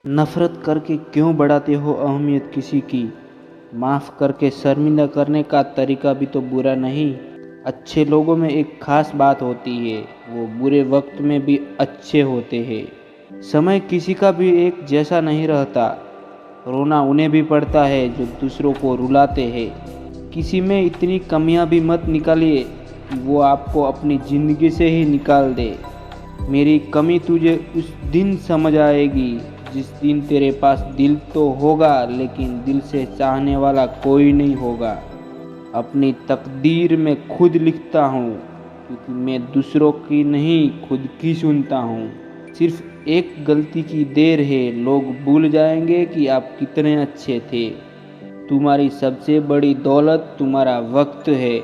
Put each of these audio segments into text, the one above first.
नफ़रत करके क्यों बढ़ाते हो अहमियत किसी की। माफ़ करके शर्मिंदा करने का तरीका भी तो बुरा नहीं। अच्छे लोगों में एक ख़ास बात होती है, वो बुरे वक्त में भी अच्छे होते हैं। समय किसी का भी एक जैसा नहीं रहता। रोना उन्हें भी पड़ता है जो दूसरों को रुलाते हैं। किसी में इतनी कमियां भी मत निकालिए कि वो आपको अपनी ज़िंदगी से ही निकाल दे। मेरी कमी तुझे उस दिन समझ आएगी जिस दिन तेरे पास दिल तो होगा लेकिन दिल से चाहने वाला कोई नहीं होगा। अपनी तकदीर मैं खुद लिखता हूँ, क्योंकि मैं दूसरों की नहीं खुद की सुनता हूँ। सिर्फ एक गलती की देर है, लोग भूल जाएंगे कि आप कितने अच्छे थे। तुम्हारी सबसे बड़ी दौलत तुम्हारा वक्त है।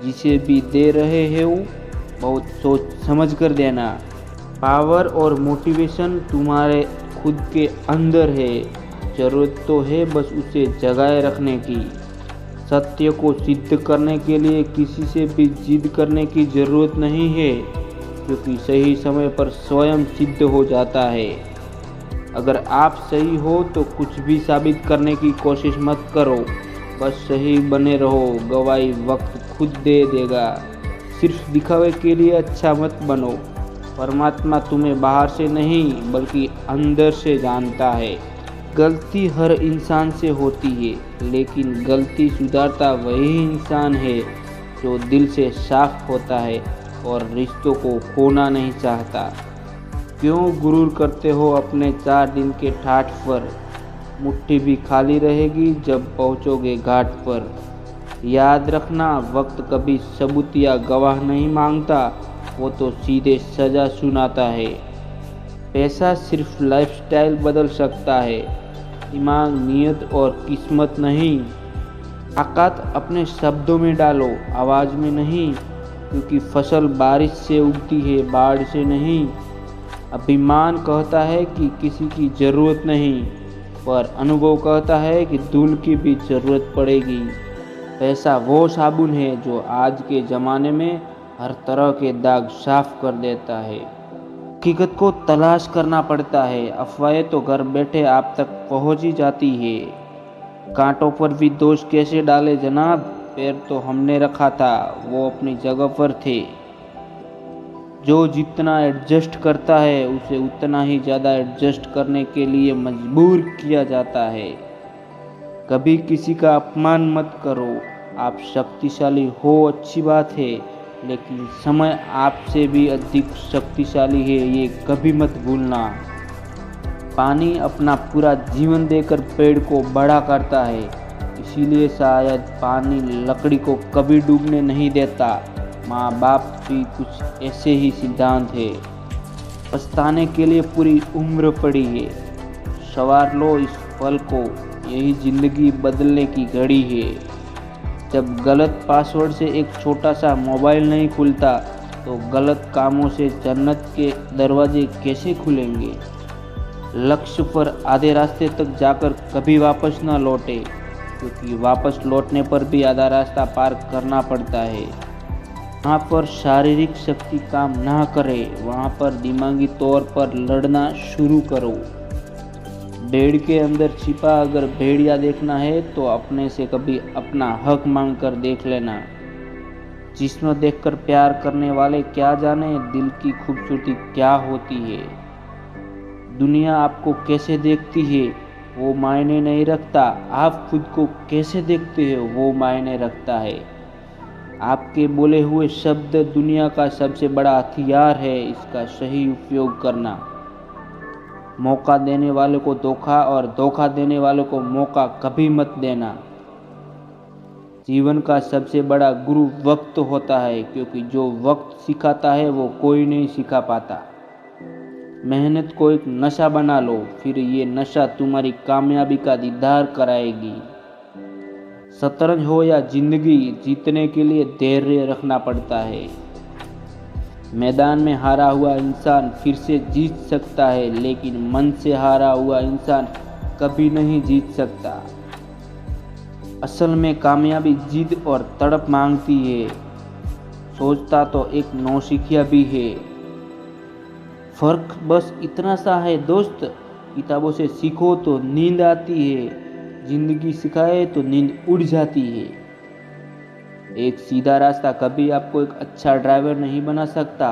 जिसे भी दे रहे हो बहुत सोच समझ कर देना। पावर और मोटिवेशन तुम्हारे खुद के अंदर है। ज़रूरत तो है बस उसे जगाए रखने की। सत्य को सिद्ध करने के लिए किसी से भी जिद करने की ज़रूरत नहीं है, क्योंकि सही समय पर स्वयं सिद्ध हो जाता है। अगर आप सही हो तो कुछ भी साबित करने की कोशिश मत करो, बस सही बने रहो। गवाही वक्त खुद दे देगा। सिर्फ दिखावे के लिए अच्छा मत बनो। परमात्मा तुम्हें बाहर से नहीं बल्कि अंदर से जानता है। गलती हर इंसान से होती है, लेकिन गलती सुधारता वही इंसान है जो दिल से साफ होता है और रिश्तों को खोना नहीं चाहता। क्यों गुरूर करते हो अपने 4 दिन के ठाठ पर। मुट्ठी भी खाली रहेगी जब पहुँचोगे घाट पर। याद रखना, वक्त कभी सबूत या गवाह नहीं मांगता, वो तो सीधे सज़ा सुनाता है। पैसा सिर्फ लाइफस्टाइल बदल सकता है, दिमाग, नीयत और किस्मत नहीं। ताकत अपने शब्दों में डालो, आवाज़ में नहीं, क्योंकि फसल बारिश से उगती है, बाढ़ से नहीं। अभिमान कहता है कि किसी की ज़रूरत नहीं, पर अनुभव कहता है कि धूल की भी ज़रूरत पड़ेगी। पैसा वो साबुन है जो आज के ज़माने में हर तरह के दाग साफ कर देता है। हकीकत को तलाश करना पड़ता है, अफवाहें तो घर बैठे आप तक पहुंच ही जाती है। कांटों पर भी दोष कैसे डाले जनाब, पैर तो हमने रखा था, वो अपनी जगह पर थे। जो जितना एडजस्ट करता है उसे उतना ही ज़्यादा एडजस्ट करने के लिए मजबूर किया जाता है। कभी किसी का अपमान मत करो। आप शक्तिशाली हो अच्छी बात है, लेकिन समय आपसे भी अधिक शक्तिशाली है, ये कभी मत भूलना। पानी अपना पूरा जीवन देकर पेड़ को बड़ा करता है, इसीलिए शायद पानी लकड़ी को कभी डूबने नहीं देता। माँ बाप भी कुछ ऐसे ही सिद्धांत है। पछताने के लिए पूरी उम्र पड़ी है। संवार लो इस पल को, यही ज़िंदगी बदलने की घड़ी है। जब गलत पासवर्ड से एक छोटा सा मोबाइल नहीं खुलता, तो गलत कामों से जन्नत के दरवाजे कैसे खुलेंगे। लक्ष्य पर आधे रास्ते तक जाकर कभी वापस न लौटे, क्योंकि वापस लौटने पर भी आधा रास्ता पार करना पड़ता है। वहाँ पर शारीरिक शक्ति काम ना करे, वहाँ पर दिमागी तौर पर लड़ना शुरू करो। भेड़ के अंदर छिपा अगर भेड़िया देखना है तो अपने से कभी अपना हक मांग कर देख लेना। जिस्म देखकर प्यार करने वाले क्या जाने दिल की खूबसूरती क्या होती है। दुनिया आपको कैसे देखती है वो मायने नहीं रखता, आप खुद को कैसे देखते हो वो मायने रखता है। आपके बोले हुए शब्द दुनिया का सबसे बड़ा हथियार है, इसका सही उपयोग करना। मौका देने वाले को धोखा और धोखा देने वाले को मौका कभी मत देना। जीवन का सबसे बड़ा गुरु वक्त होता है, क्योंकि जो वक्त सिखाता है वो कोई नहीं सिखा पाता। मेहनत को एक नशा बना लो, फिर ये नशा तुम्हारी कामयाबी का दीदार कराएगी। शतरंज हो या जिंदगी, जीतने के लिए धैर्य रखना पड़ता है। मैदान में हारा हुआ इंसान फिर से जीत सकता है, लेकिन मन से हारा हुआ इंसान कभी नहीं जीत सकता। असल में कामयाबी जिद और तड़प मांगती है, सोचता तो एक नौसिखिया भी है। फर्क बस इतना सा है दोस्त, किताबों से सीखो तो नींद आती है, जिंदगी सिखाए तो नींद उड़ जाती है। एक सीधा रास्ता कभी आपको एक अच्छा ड्राइवर नहीं बना सकता,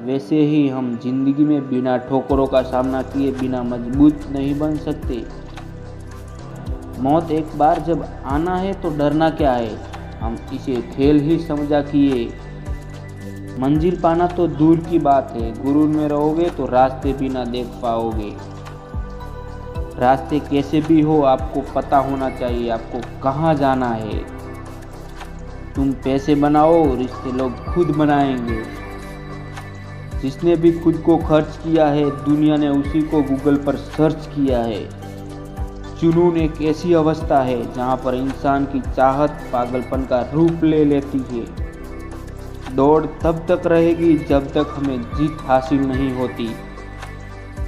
वैसे ही हम जिंदगी में बिना ठोकरों का सामना किए बिना मजबूत नहीं बन सकते। मौत एक बार जब आना है तो डरना क्या है, हम इसे खेल ही समझा किए। मंजिल पाना तो दूर की बात है, गुरूर में रहोगे तो रास्ते भी ना देख पाओगे। रास्ते कैसे भी हो आपको पता होना चाहिए आपको कहाँ जाना है। तुम पैसे बनाओ, रिश्ते लोग खुद बनाएंगे। जिसने भी खुद को खर्च किया है दुनिया ने उसी को गूगल पर सर्च किया है। जुनून एक ऐसी अवस्था है जहाँ पर इंसान की चाहत पागलपन का रूप ले लेती है। दौड़ तब तक रहेगी जब तक हमें जीत हासिल नहीं होती।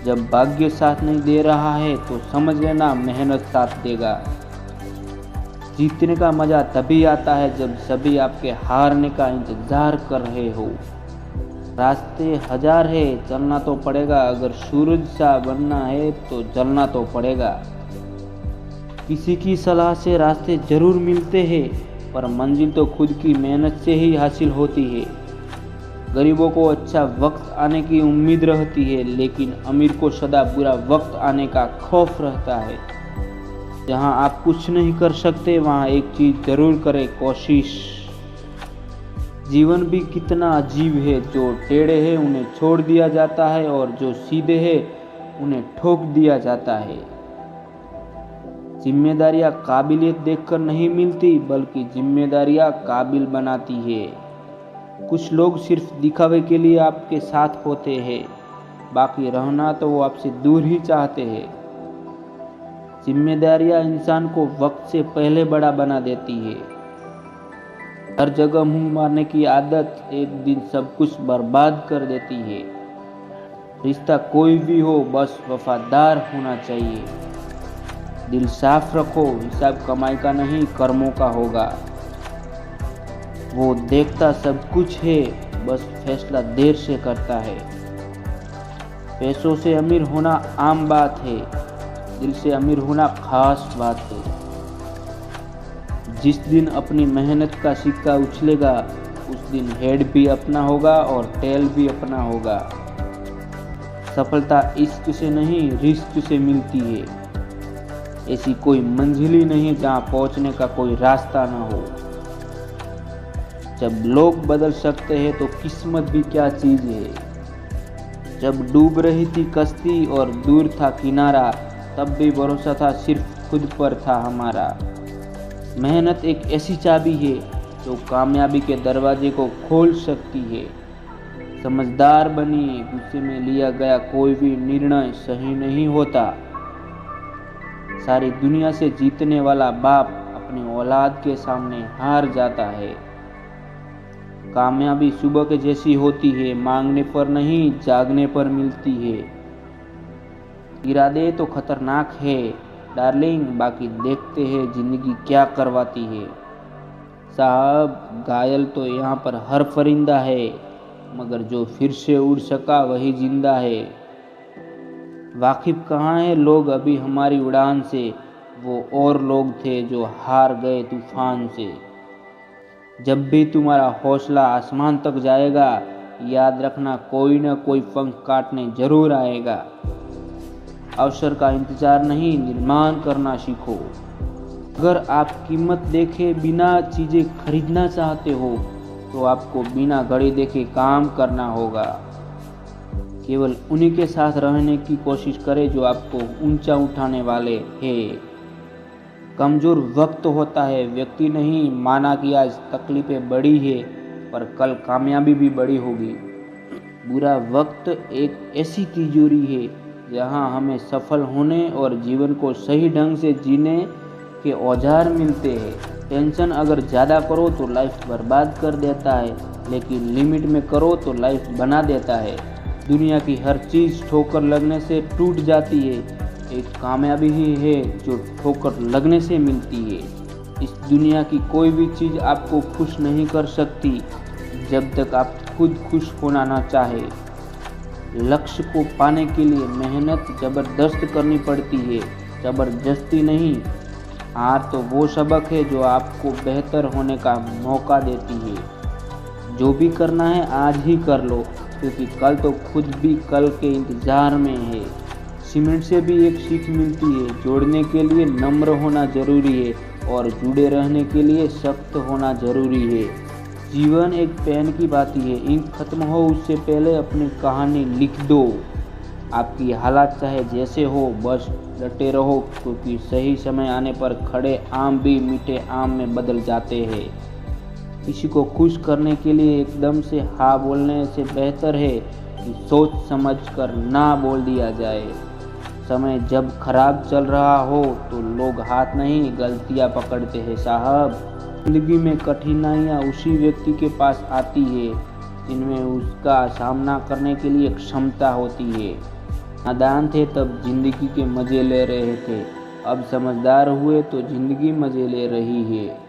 जब भाग्य साथ नहीं दे रहा है तो समझ लेना मेहनत साथ देगा। जीतने का मजा तभी आता है जब सभी आपके हारने का इंतजार कर रहे हो। रास्ते हजार है, चलना तो पड़ेगा। अगर सूरज सा बनना है तो जलना तो पड़ेगा। किसी की सलाह से रास्ते जरूर मिलते हैं, पर मंजिल तो खुद की मेहनत से ही हासिल होती है। गरीबों को अच्छा वक्त आने की उम्मीद रहती है, लेकिन अमीर को सदा बुरा वक्त आने का खौफ रहता है। जहां आप कुछ नहीं कर सकते वहां एक चीज जरूर करें, कोशिश। जीवन भी कितना अजीब है, जो टेढ़े हैं उन्हें छोड़ दिया जाता है और जो सीधे हैं उन्हें ठोक दिया जाता है। जिम्मेदारियां काबिलियत देखकर नहीं मिलती, बल्कि जिम्मेदारियां काबिल बनाती है। कुछ लोग सिर्फ दिखावे के लिए आपके साथ होते हैं, बाकी रहना तो वो आपसे दूर ही चाहते हैं। जिम्मेदारियां इंसान को वक्त से पहले बड़ा बना देती है। हर जगह मुंह मारने की आदत एक दिन सब कुछ बर्बाद कर देती है। रिश्ता कोई भी हो, बस वफादार होना चाहिए। दिल साफ रखो, हिसाब कमाई का नहीं कर्मों का होगा। वो देखता सब कुछ है, बस फैसला देर से करता है। पैसों से अमीर होना आम बात है, दिल से अमीर होना खास बात है। जिस दिन अपनी मेहनत का सिक्का उछलेगा उस दिन हेड भी अपना होगा और टेल भी अपना होगा। सफलता इश्क से नहीं रिस्क से मिलती है। ऐसी कोई मंजिल ही नहीं जहां पहुंचने का कोई रास्ता ना हो। जब लोग बदल सकते हैं तो किस्मत भी क्या चीज है। जब डूब रही थी कश्ती और दूर था किनारा, तब भी भरोसा था सिर्फ खुद पर था हमारा। मेहनत एक ऐसी चाबी है जो कामयाबी के दरवाजे को खोल सकती है। समझदार बनिए, गुस्से में लिया गया कोई भी निर्णय सही नहीं होता। सारी दुनिया से जीतने वाला बाप अपनी औलाद के सामने हार जाता है। कामयाबी सुबह के जैसी होती है, मांगने पर नहीं जागने पर मिलती है। इरादे तो खतरनाक है डार्लिंग, बाकी देखते हैं जिंदगी क्या करवाती है। साहब घायल तो यहाँ पर हर परिंदा है, मगर जो फिर से उड़ सका वही जिंदा है। वाकिफ कहाँ हैं लोग अभी हमारी उड़ान से, वो और लोग थे जो हार गए तूफान से। जब भी तुम्हारा हौसला आसमान तक जाएगा, याद रखना कोई न कोई पंख काटने जरूर आएगा। अवसर का इंतजार नहीं, निर्माण करना सीखो। अगर आप कीमत देखे बिना चीज़ें खरीदना चाहते हो तो आपको बिना घड़ी देखे काम करना होगा। केवल उन्हीं के साथ रहने की कोशिश करें जो आपको ऊंचा उठाने वाले हैं। कमज़ोर वक्त होता है, व्यक्ति नहीं। माना कि आज तकलीफें बड़ी है पर कल कामयाबी भी बड़ी होगी। बुरा वक्त एक ऐसी तिजोरी है जहां हमें सफल होने और जीवन को सही ढंग से जीने के औजार मिलते हैं। टेंशन अगर ज़्यादा करो तो लाइफ बर्बाद कर देता है, लेकिन लिमिट में करो तो लाइफ बना देता है। दुनिया की हर चीज़ ठोकर लगने से टूट जाती है, एक कामयाबी ही है जो ठोकर लगने से मिलती है। इस दुनिया की कोई भी चीज़ आपको खुश नहीं कर सकती जब तक आप खुद खुश होना ना चाहे। लक्ष्य को पाने के लिए मेहनत ज़बरदस्त करनी पड़ती है, ज़बरदस्ती नहीं। हार तो वो सबक है जो आपको बेहतर होने का मौका देती है। जो भी करना है आज ही कर लो, क्योंकि कल तो खुद भी कल के इंतज़ार में है। सीमेंट से भी एक सीख मिलती है, जोड़ने के लिए नम्र होना ज़रूरी है और जुड़े रहने के लिए सख्त होना ज़रूरी है। जीवन एक पेन की भांति है, इंक खत्म हो उससे पहले अपनी कहानी लिख दो। आपकी हालात चाहे जैसे हो, बस डटे रहो, क्योंकि सही समय आने पर खड़े आम भी मीठे आम में बदल जाते हैं। किसी को खुश करने के लिए एकदम से हाँ बोलने से बेहतर है कि सोच समझ कर ना बोल दिया जाए। समय जब खराब चल रहा हो तो लोग हाथ नहीं गलतियाँ पकड़ते हैं साहब। जिंदगी में कठिनाइयाँ उसी व्यक्ति के पास आती है जिनमें उसका सामना करने के लिए क्षमता होती है। नादान थे तब जिंदगी के मज़े ले रहे थे, अब समझदार हुए तो जिंदगी मज़े ले रही है।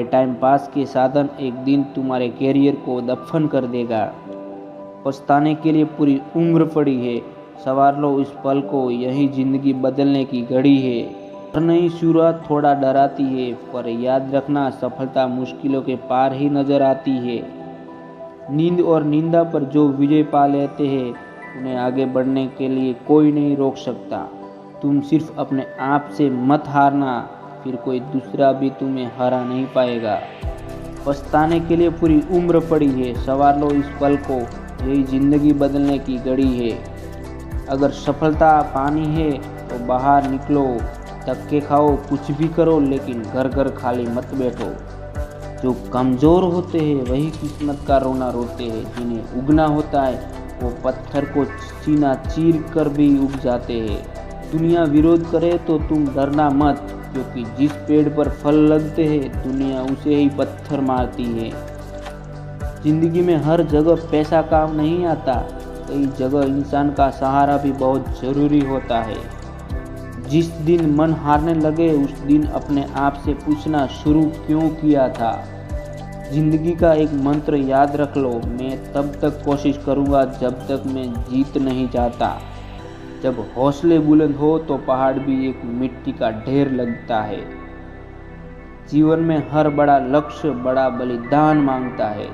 टाइम पास के साधन एक दिन तुम्हारे कैरियर को दफन कर देगा। पछताने के लिए पूरी उम्र पड़ी है, संवार लो इस पल को, यही जिंदगी बदलने की घड़ी है। हर नई शुरुआत थोड़ा डराती है, पर याद रखना सफलता मुश्किलों के पार ही नजर आती है। नींद और निंदा पर जो विजय पा लेते हैं उन्हें आगे बढ़ने के लिए कोई नहीं रोक सकता। तुम सिर्फ अपने आप से मत हारना, फिर कोई दूसरा भी तुम्हें हरा नहीं पाएगा। पछताने के लिए पूरी उम्र पड़ी है, संवार लो इस पल को, यही जिंदगी बदलने की घड़ी है। अगर सफलता पानी है तो बाहर निकलो, धक्के खाओ, कुछ भी करो, लेकिन घर घर खाली मत बैठो। जो कमज़ोर होते हैं वही किस्मत का रोना रोते हैं, जिन्हें उगना होता है वो पत्थर को सीना चीर कर भी उग जाते हैं। दुनिया विरोध करे तो तुम डरना मत, क्योंकि जिस पेड़ पर फल लगते हैं दुनिया उसे ही पत्थर मारती है। जिंदगी में हर जगह पैसा काम नहीं आता, कई जगह इंसान का सहारा भी बहुत ज़रूरी होता है। जिस दिन मन हारने लगे उस दिन अपने आप से पूछना शुरू क्यों किया था। जिंदगी का एक मंत्र याद रख लो, मैं तब तक कोशिश करूँगा जब तक मैं जीत नहीं जाता। जब हौसले बुलंद हो तो पहाड़ भी एक मिट्टी का ढेर लगता है। जीवन में हर बड़ा लक्ष्य बड़ा बलिदान मांगता है।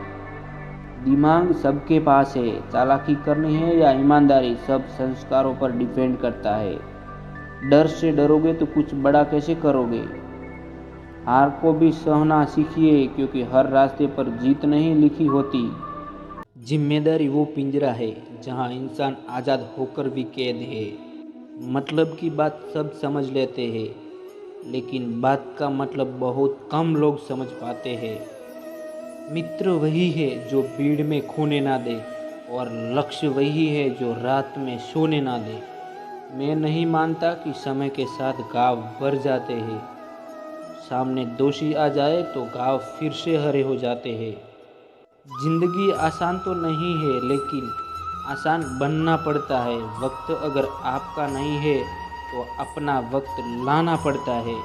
दिमाग सबके पास है, चालाकी करनी है या ईमानदारी सब संस्कारों पर डिपेंड करता है। डर से डरोगे तो कुछ बड़ा कैसे करोगे। हार को भी सहना सीखिए, क्योंकि हर रास्ते पर जीत नहीं लिखी होती। जिम्मेदारी वो पिंजरा है जहाँ इंसान आज़ाद होकर भी कैद है। मतलब की बात सब समझ लेते हैं, लेकिन बात का मतलब बहुत कम लोग समझ पाते हैं। मित्र वही है जो भीड़ में खोने ना दे, और लक्ष्य वही है जो रात में सोने ना दे। मैं नहीं मानता कि समय के साथ घाव भर जाते हैं। सामने दोषी आ जाए तो घाव फिर से हरे हो जाते हैं। जिंदगी आसान तो नहीं है, लेकिन आसान बनना पड़ता है। वक्त अगर आपका नहीं है तो अपना वक्त लाना पड़ता है।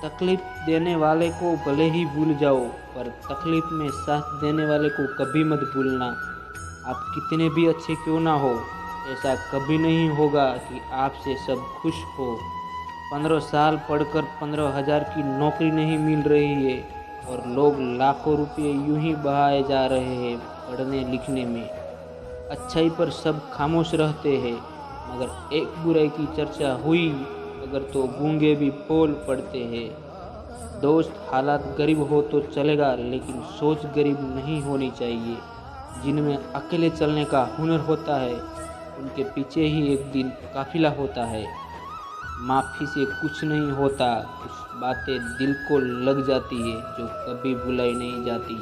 तकलीफ देने वाले को भले ही भूल जाओ, पर तकलीफ में साथ देने वाले को कभी मत भूलना। आप कितने भी अच्छे क्यों ना हो, ऐसा कभी नहीं होगा कि आपसे सब खुश हो। 15 साल पढ़कर 15,000 की नौकरी नहीं मिल रही है, और लोग लाखों रुपये यूं ही बहाए जा रहे हैं पढ़ने लिखने में। अच्छाई पर सब खामोश रहते हैं, मगर एक बुराई की चर्चा हुई अगर तो गूंगे भी बोल पड़ते हैं। दोस्त हालात गरीब हो तो चलेगा, लेकिन सोच गरीब नहीं होनी चाहिए। जिनमें अकेले चलने का हुनर होता है उनके पीछे ही एक दिन काफिला होता है। माफ़ी से कुछ नहीं होता, कुछ बातें दिल को लग जाती है जो कभी भुलाई नहीं जाती।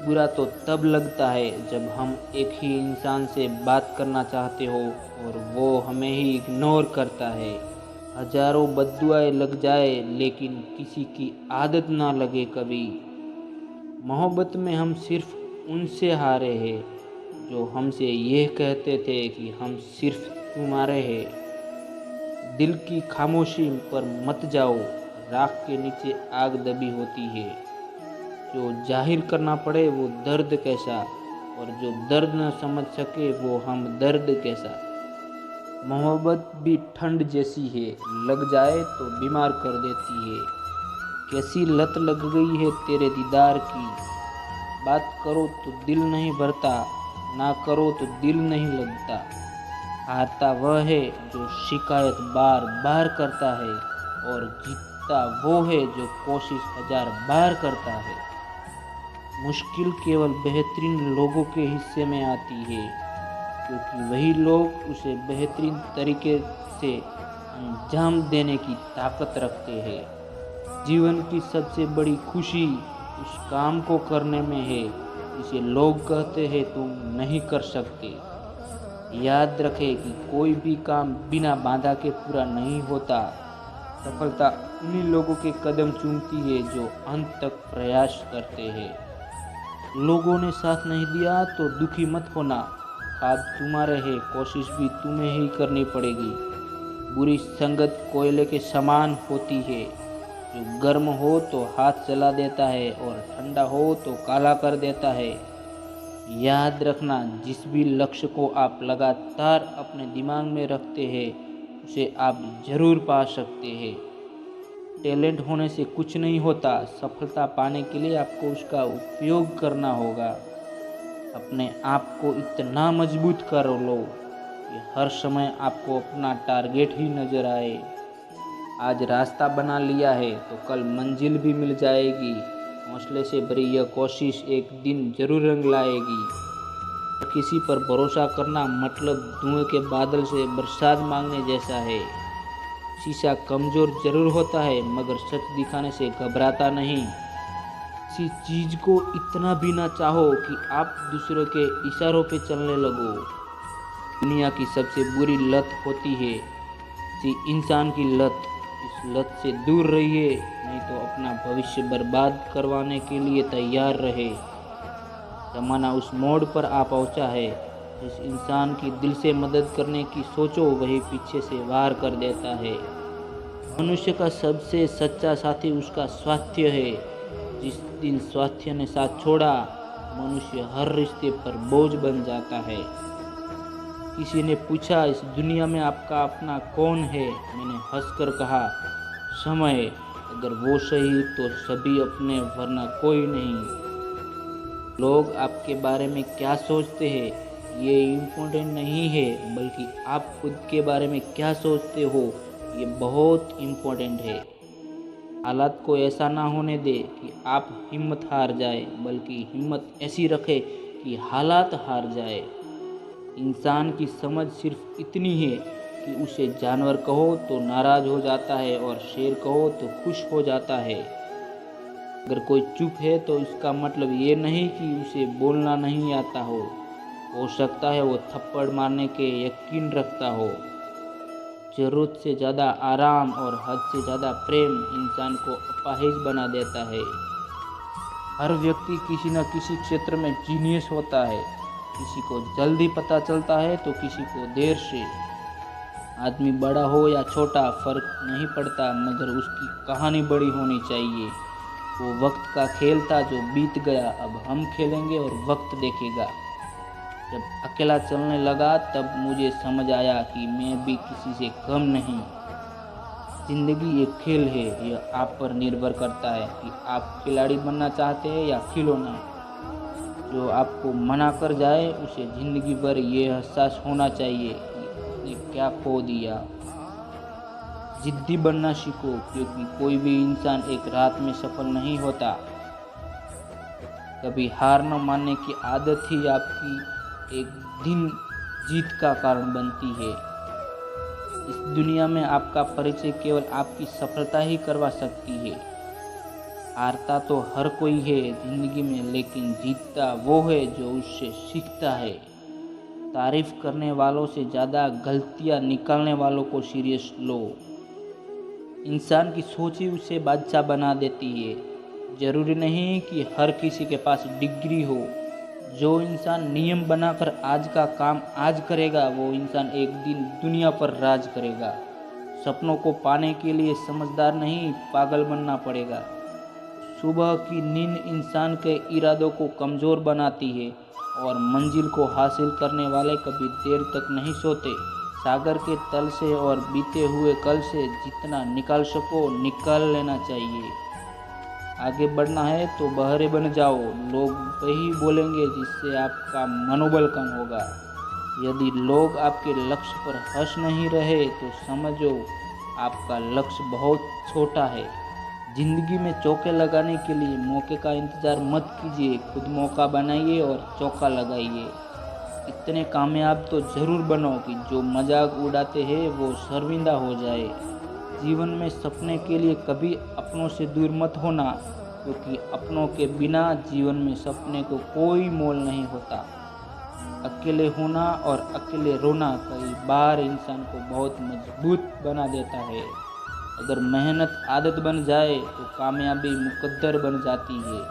बुरा तो तब लगता है जब हम एक ही इंसान से बात करना चाहते हो और वो हमें ही इग्नोर करता है। हजारों बद्दुआएं लग जाए, लेकिन किसी की आदत ना लगे कभी। मोहब्बत में हम सिर्फ उनसे हारे हैं जो हमसे यह कहते थे कि हम सिर्फ तुम्हारे हैं। दिल की खामोशी पर मत जाओ, राख के नीचे आग दबी होती है। जो जाहिर करना पड़े वो दर्द कैसा, और जो दर्द न समझ सके वो हम दर्द कैसा। मोहब्बत भी ठंड जैसी है, लग जाए तो बीमार कर देती है। कैसी लत लग गई है तेरे दीदार की, बात करो तो दिल नहीं भरता, ना करो तो दिल नहीं लगता। हारता वह है जो शिकायत बार बार करता है, और जीतता वो है जो कोशिश 1000 बार करता है। मुश्किल केवल बेहतरीन लोगों के हिस्से में आती है, क्योंकि वही लोग उसे बेहतरीन तरीके से अंजाम देने की ताकत रखते हैं। जीवन की सबसे बड़ी खुशी उस काम को करने में है जिसे लोग कहते हैं तुम नहीं कर सकते। याद रखें कि कोई भी काम बिना बाधा के पूरा नहीं होता। सफलता उन्हीं लोगों के कदम चूमती है जो अंत तक प्रयास करते हैं। लोगों ने साथ नहीं दिया तो दुखी मत होना, खाद तुम्हारे है, कोशिश भी तुम्हें ही करनी पड़ेगी। बुरी संगत कोयले के समान होती है, जो गर्म हो तो हाथ जला देता है और ठंडा हो तो काला कर देता है। याद रखना, जिस भी लक्ष्य को आप लगातार अपने दिमाग में रखते हैं उसे आप जरूर पा सकते हैं। टैलेंट होने से कुछ नहीं होता, सफलता पाने के लिए आपको उसका उपयोग करना होगा। अपने आप को इतना मजबूत कर लो कि हर समय आपको अपना टारगेट ही नजर आए। आज रास्ता बना लिया है तो कल मंजिल भी मिल जाएगी। हौसले से भरी यह कोशिश एक दिन जरूर रंग लाएगी। किसी पर भरोसा करना मतलब धुएं के बादल से बरसात मांगने जैसा है। शीशा कमजोर जरूर होता है मगर सच दिखाने से घबराता नहीं। किसी चीज को इतना भी ना चाहो कि आप दूसरों के इशारों पे चलने लगो। दुनिया की सबसे बुरी लत होती है किसी इंसान की लत। इस लत से दूर रहिए, नहीं तो अपना भविष्य बर्बाद करवाने के लिए तैयार रहे। जमाना उस मोड़ पर आ पहुंचा है, जिस इंसान की दिल से मदद करने की सोचो वही पीछे से वार कर देता है। मनुष्य का सबसे सच्चा साथी उसका स्वास्थ्य है। जिस दिन स्वास्थ्य ने साथ छोड़ा, मनुष्य हर रिश्ते पर बोझ बन जाता है। किसी ने पूछा, इस दुनिया में आपका अपना कौन है? मैंने हंसकर कहा, समय। अगर वो सही तो सभी अपने, वरना कोई नहीं। लोग आपके बारे में क्या सोचते हैं ये इम्पोर्टेंट नहीं है, बल्कि आप खुद के बारे में क्या सोचते हो ये बहुत इम्पोर्टेंट है। हालात को ऐसा ना होने दे कि आप हिम्मत हार जाए, बल्कि हिम्मत ऐसी रखे कि हालात हार जाए। इंसान की समझ सिर्फ इतनी है कि उसे जानवर कहो तो नाराज हो जाता है और शेर कहो तो खुश हो जाता है। अगर कोई चुप है तो इसका मतलब ये नहीं कि उसे बोलना नहीं आता हो सकता है वो थप्पड़ मारने के यकीन रखता हो। जरूरत से ज़्यादा आराम और हद से ज़्यादा प्रेम इंसान को अपाहिज बना देता है। हर व्यक्ति किसी न किसी क्षेत्र में जीनियस होता है। किसी को जल्दी पता चलता है तो किसी को देर से। आदमी बड़ा हो या छोटा फर्क नहीं पड़ता, मगर उसकी कहानी बड़ी होनी चाहिए। वो वक्त का खेल था जो बीत गया, अब हम खेलेंगे और वक्त देखेगा। जब अकेला चलने लगा तब मुझे समझ आया कि मैं भी किसी से कम नहीं। जिंदगी एक खेल है, यह आप पर निर्भर करता है कि आप खिलाड़ी बनना चाहते हैं या खिलौना। जो आपको मना कर जाए उसे जिंदगी भर ये एहसास होना चाहिए कि उसने क्या खो दिया। जिद्दी बनना सीखो, क्योंकि कोई भी इंसान एक रात में सफल नहीं होता। कभी हार न मानने की आदत ही आपकी एक दिन जीत का कारण बनती है। इस दुनिया में आपका परिचय केवल आपकी सफलता ही करवा सकती है। हारता तो हर कोई है जिंदगी में, लेकिन जीतता वो है जो उससे सीखता है। तारीफ करने वालों से ज़्यादा गलतियाँ निकालने वालों को सीरियस लो। इंसान की सोच ही उसे बादशाह बना देती है। जरूरी नहीं कि हर किसी के पास डिग्री हो। जो इंसान नियम बनाकर आज का काम आज करेगा, वो इंसान एक दिन दुनिया पर राज करेगा। सपनों को पाने के लिए समझदार नहीं, पागल बनना पड़ेगा। सुबह की नींद इंसान के इरादों को कमज़ोर बनाती है और मंजिल को हासिल करने वाले कभी देर तक नहीं सोते। सागर के तल से और बीते हुए कल से जितना निकाल सको निकाल लेना चाहिए। आगे बढ़ना है तो बहरे बन जाओ, लोग वही बोलेंगे जिससे आपका मनोबल कम होगा। यदि लोग आपके लक्ष्य पर हंस नहीं रहे तो समझो आपका लक्ष्य बहुत छोटा है। जिंदगी में चौके लगाने के लिए मौके का इंतज़ार मत कीजिए, खुद मौका बनाइए और चौका लगाइए। इतने कामयाब तो ज़रूर बनो कि जो मजाक उड़ाते हैं वो शर्मिंदा हो जाए। जीवन में सपने के लिए कभी अपनों से दूर मत होना, क्योंकि अपनों के बिना जीवन में सपने को कोई मोल नहीं होता। अकेले होना और अकेले रोना कई बार इंसान को बहुत मजबूत बना देता है। अगर मेहनत आदत बन जाए तो कामयाबी मुकद्दर बन जाती है।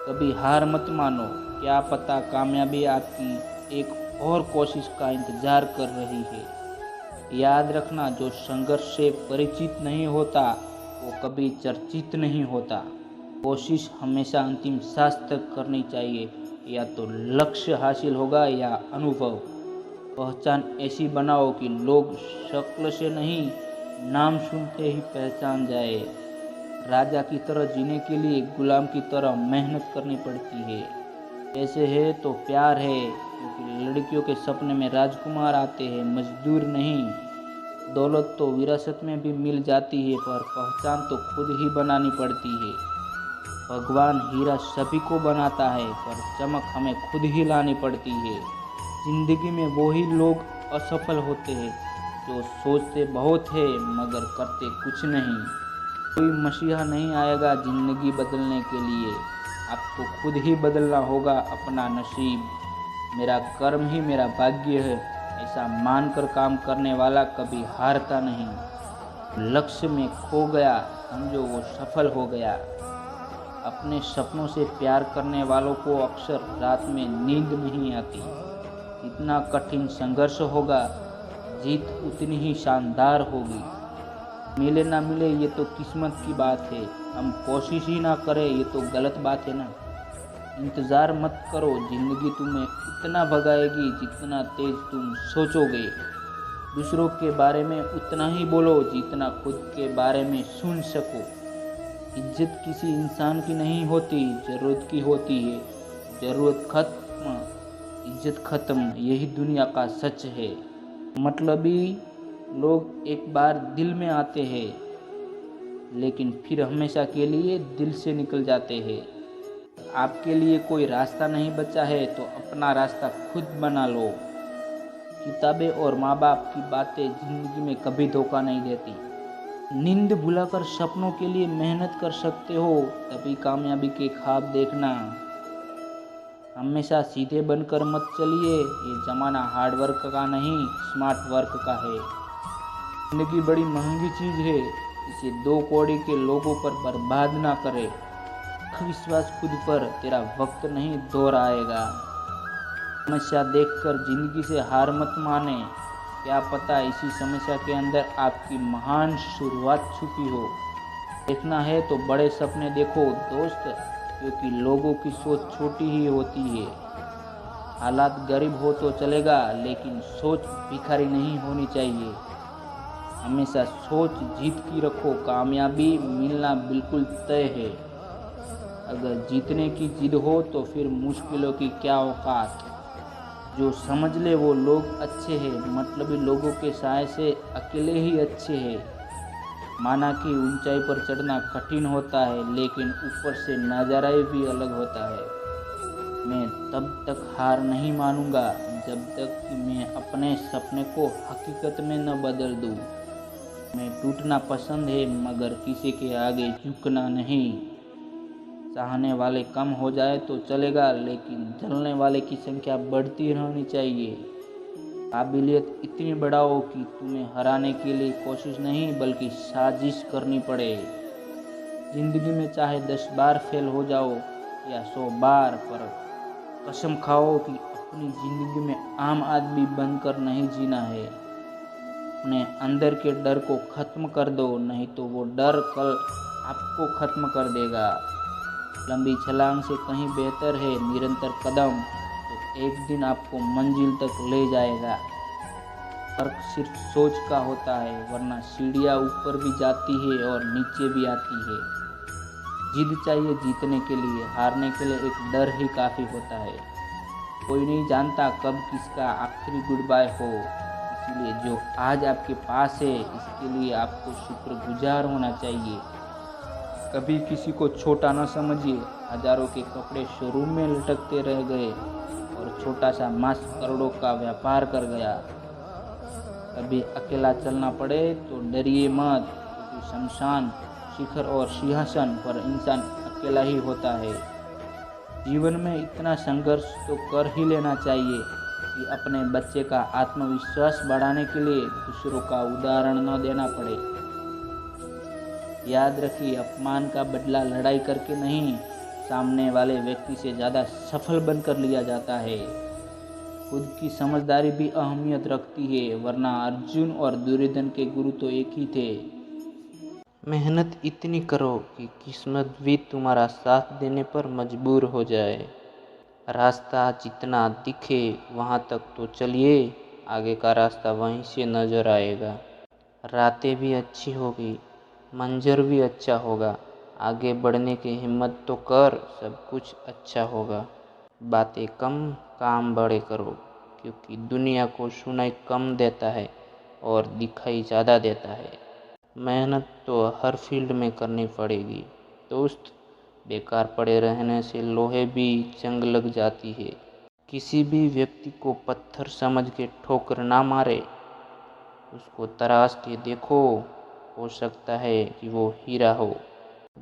कभी हार मत मानो, क्या पता कामयाबी आपकी एक और कोशिश का इंतज़ार कर रही है। याद रखना, जो संघर्ष से परिचित नहीं होता वो कभी चर्चित नहीं होता। कोशिश हमेशा अंतिम सांस तक करनी चाहिए, या तो लक्ष्य हासिल होगा या अनुभव। पहचान ऐसी बनाओ कि लोग शक्ल से नहीं, नाम सुनते ही पहचान जाए। राजा की तरह जीने के लिए गुलाम की तरह मेहनत करनी पड़ती है। ऐसे है तो प्यार है, क्योंकि लड़कियों के सपने में राजकुमार आते हैं, मजदूर नहीं। दौलत तो विरासत में भी मिल जाती है, पर पहचान तो खुद ही बनानी पड़ती है। भगवान हीरा सभी को बनाता है, पर चमक हमें खुद ही लानी पड़ती है। जिंदगी में वही लोग असफल होते हैं जो सोचते बहुत है मगर करते कुछ नहीं। कोई मसीहा नहीं आएगा जिंदगी बदलने के लिए, आपको खुद ही बदलना होगा अपना नसीब। मेरा कर्म ही मेरा भाग्य है, ऐसा मानकर काम करने वाला कभी हारता नहीं। लक्ष्य में खो गया समझो वो सफल हो गया। अपने सपनों से प्यार करने वालों को अक्सर रात में नींद नहीं आती। जितना कठिन संघर्ष होगा जीत उतनी ही शानदार होगी। मिले ना मिले ये तो किस्मत की बात है, हम कोशिश ही ना करें ये तो गलत बात है ना। इंतज़ार मत करो, जिंदगी तुम्हें इतना भगाएगी जितना तेज तुम सोचोगे। दूसरों के बारे में उतना ही बोलो जितना खुद के बारे में सुन सको। इज्जत किसी इंसान की नहीं होती, ज़रूरत की होती है। ज़रूरत खत्म, इज्जत खत्म, यही दुनिया का सच है। मतलबी लोग एक बार दिल में आते हैं, लेकिन फिर हमेशा के लिए दिल से निकल जाते हैं। आपके लिए कोई रास्ता नहीं बचा है तो अपना रास्ता खुद बना लो। किताबें और माँ बाप की बातें ज़िंदगी में कभी धोखा नहीं देती। नींद भुलाकर सपनों के लिए मेहनत कर सकते हो, तभी कामयाबी के ख्वाब देखना। हमेशा सीधे बनकर मत चलिए, ये ज़माना हार्ड वर्क का नहीं स्मार्ट वर्क का है। जिंदगी बड़ी महंगी चीज़ है, इसे दो कौड़ी के लोगों पर बर्बाद ना करे। विश्वास खुद पर, तेरा वक्त नहीं दोहराएगा। समस्या देखकर जिंदगी से हार मत माने, क्या पता इसी समस्या के अंदर आपकी महान शुरुआत छुपी हो। देखना है तो बड़े सपने देखो दोस्त, क्योंकि लोगों की सोच छोटी ही होती है। हालात गरीब हो तो चलेगा, लेकिन सोच भिखारी नहीं होनी चाहिए। हमेशा सोच जीत की रखो, कामयाबी मिलना बिल्कुल तय है। अगर जीतने की जिद हो तो फिर मुश्किलों की क्या औकात। जो समझ ले वो लोग अच्छे हैं, मतलबी लोगों के साय से अकेले ही अच्छे हैं। माना कि ऊंचाई पर चढ़ना कठिन होता है, लेकिन ऊपर से नज़ारा भी अलग होता है। मैं तब तक हार नहीं मानूंगा जब तक कि मैं अपने सपने को हकीकत में न बदल दूं। मैं टूटना पसंद है मगर किसी के आगे झुकना नहीं। चाहने वाले कम हो जाए तो चलेगा, लेकिन जलने वाले की संख्या बढ़ती रहनी चाहिए। काबिलियत इतनी बढ़ाओ कि तुम्हें हराने के लिए कोशिश नहीं बल्कि साजिश करनी पड़े। जिंदगी में चाहे 10 बार फेल हो जाओ या 100 बार, पर कसम खाओ कि अपनी ज़िंदगी में आम आदमी बनकर नहीं जीना है। अपने अंदर के डर को ख़त्म कर दो, नहीं तो वो डर कल आपको ख़त्म कर देगा। लंबी छलांग से कहीं बेहतर है निरंतर कदम, तो एक दिन आपको मंजिल तक ले जाएगा। फर्क सिर्फ सोच का होता है, वरना सीढ़ियाँ ऊपर भी जाती है और नीचे भी आती है। जिद चाहिए जीतने के लिए, हारने के लिए एक डर ही काफ़ी होता है। कोई नहीं जानता कब किसका आखिरी गुड बाय हो, इसलिए जो आज आपके पास है इसके लिए आपको शुक्रगुजार होना चाहिए। कभी किसी को छोटा न समझिए। हजारों के कपड़े शोरूम में लटकते रह गए और छोटा सा मास्क करोड़ों का व्यापार कर गया। कभी अकेला चलना पड़े तो डरिए मत, क्योंकि शमशान, शिखर और सिंहासन पर इंसान अकेला ही होता है। जीवन में इतना संघर्ष तो कर ही लेना चाहिए कि अपने बच्चे का आत्मविश्वास बढ़ाने के लिए दूसरों का उदाहरण न देना पड़े। याद रखिए, अपमान का बदला लड़ाई करके नहीं, सामने वाले व्यक्ति से ज़्यादा सफल बनकर लिया जाता है। खुद की समझदारी भी अहमियत रखती है, वरना अर्जुन और दुर्योधन के गुरु तो एक ही थे। मेहनत इतनी करो कि किस्मत भी तुम्हारा साथ देने पर मजबूर हो जाए। रास्ता जितना दिखे वहाँ तक तो चलिए, आगे का रास्ता वहीं से नजर आएगा। रातें भी अच्छी होगी, मंजर भी अच्छा होगा, आगे बढ़ने की हिम्मत तो कर, सब कुछ अच्छा होगा। बातें कम, काम बड़े करो, क्योंकि दुनिया को सुनाई कम देता है और दिखाई ज़्यादा देता है। मेहनत तो हर फील्ड में करनी पड़ेगी दोस्त, बेकार पड़े रहने से लोहे भी जंग लग जाती है। किसी भी व्यक्ति को पत्थर समझ के ठोकर ना मारे, उसको तराश के देखो, हो सकता है कि वो हीरा हो।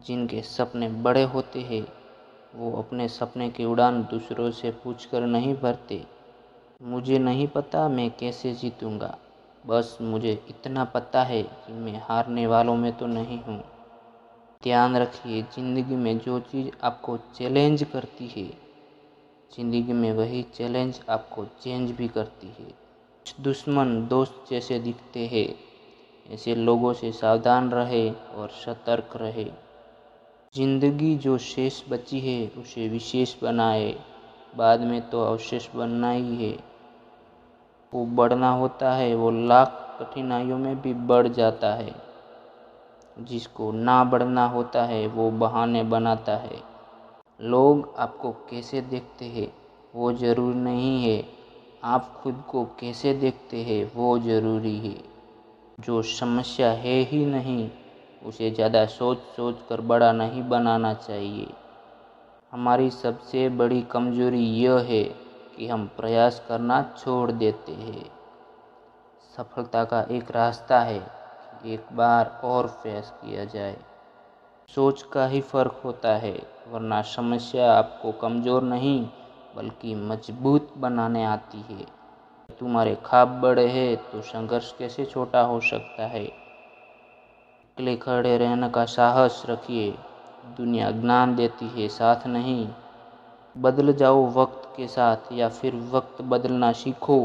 जिनके सपने बड़े होते हैं वो अपने सपने की उड़ान दूसरों से पूछकर नहीं भरते। मुझे नहीं पता मैं कैसे जीतूंगा, बस मुझे इतना पता है कि मैं हारने वालों में तो नहीं हूँ। ध्यान रखिए, ज़िंदगी में जो चीज़ आपको चैलेंज करती है, ज़िंदगी में वही चैलेंज आपको चेंज भी करती है। कुछ दुश्मन दोस्त जैसे दिखते हैं, ऐसे लोगों से सावधान रहे और सतर्क रहे। जिंदगी जो शेष बची है उसे विशेष बनाए, बाद में तो अवशेष बनना ही है। वो बढ़ना होता है वो लाख कठिनाइयों में भी बढ़ जाता है, जिसको ना बढ़ना होता है वो बहाने बनाता है। लोग आपको कैसे देखते हैं वो ज़रूरी नहीं है, आप खुद को कैसे देखते हैं वो ज़रूरी है। जो समस्या है ही नहीं उसे ज़्यादा सोच सोच कर बड़ा नहीं बनाना चाहिए। हमारी सबसे बड़ी कमज़ोरी यह है कि हम प्रयास करना छोड़ देते हैं। सफलता का एक रास्ता है कि एक बार और प्रयास किया जाए। सोच का ही फ़र्क होता है, वरना समस्या आपको कमज़ोर नहीं बल्कि मजबूत बनाने आती है। तुम्हारे ख्वाब बड़े हैं तो संघर्ष कैसे छोटा हो सकता है। अकेले खड़े रहने का साहस रखिए, दुनिया ज्ञान देती है, साथ नहीं। बदल जाओ वक्त के साथ या फिर वक्त बदलना सीखो।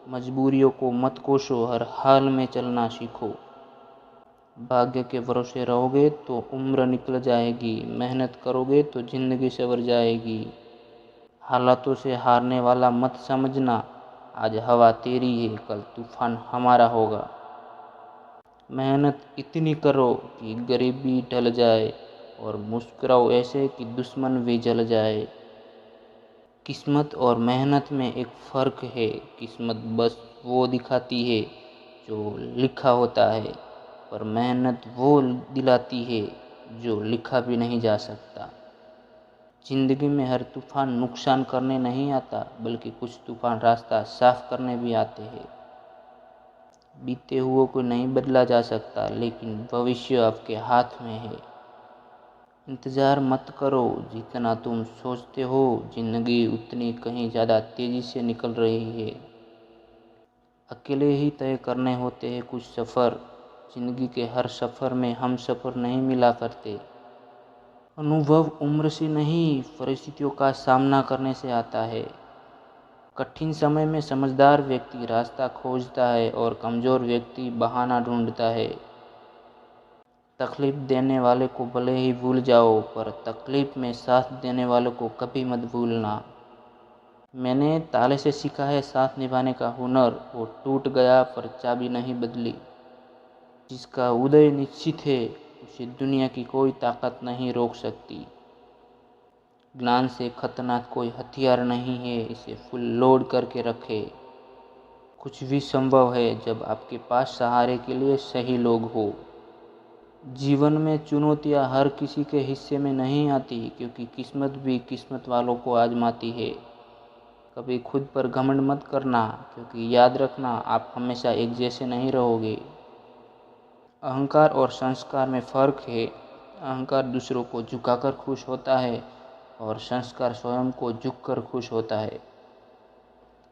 मजबूरियों को मत कोसो, हर हाल में चलना सीखो। भाग्य के भरोसे रहोगे तो उम्र निकल जाएगी, मेहनत करोगे तो जिंदगी संवर जाएगी। हालातों से हारने वाला मत समझना, आज हवा तेरी है कल तूफान हमारा होगा। मेहनत इतनी करो कि गरीबी टल जाए और मुस्कुराओ ऐसे कि दुश्मन भी जल जाए। किस्मत और मेहनत में एक फ़र्क है, किस्मत बस वो दिखाती है जो लिखा होता है, पर मेहनत वो दिलाती है जो लिखा भी नहीं जा सकता। ज़िंदगी में हर तूफान नुकसान करने नहीं आता, बल्कि कुछ तूफान रास्ता साफ करने भी आते हैं। बीते हुए को नहीं बदला जा सकता, लेकिन भविष्य आपके हाथ में है। इंतज़ार मत करो, जितना तुम सोचते हो जिंदगी उतनी कहीं ज़्यादा तेज़ी से निकल रही है। अकेले ही तय करने होते हैं कुछ सफ़र, जिंदगी के हर सफ़र में हम सफ़र नहीं मिला करते। अनुभव उम्र से नहीं परिस्थितियों का सामना करने से आता है। कठिन समय में समझदार व्यक्ति रास्ता खोजता है और कमज़ोर व्यक्ति बहाना ढूंढता है। तकलीफ़ देने वाले को भले ही भूल जाओ, पर तकलीफ़ में साथ देने वाले को कभी मत भूलना। मैंने ताले से सीखा है साथ निभाने का हुनर, वो टूट गया पर चाबी नहीं बदली। जिसका उदय निश्चित है, उसे दुनिया की कोई ताकत नहीं रोक सकती। ज्ञान से खतरनाक कोई हथियार नहीं है, इसे फुल लोड करके रखे। कुछ भी संभव है जब आपके पास सहारे के लिए सही लोग हो। जीवन में चुनौतियां हर किसी के हिस्से में नहीं आती, क्योंकि किस्मत भी किस्मत वालों को आजमाती है। कभी खुद पर घमंड मत करना, क्योंकि याद रखना आप हमेशा एक जैसे नहीं रहोगे। अहंकार और संस्कार में फ़र्क है। अहंकार दूसरों को झुकाकर खुश होता है और संस्कार स्वयं को झुककर खुश होता है।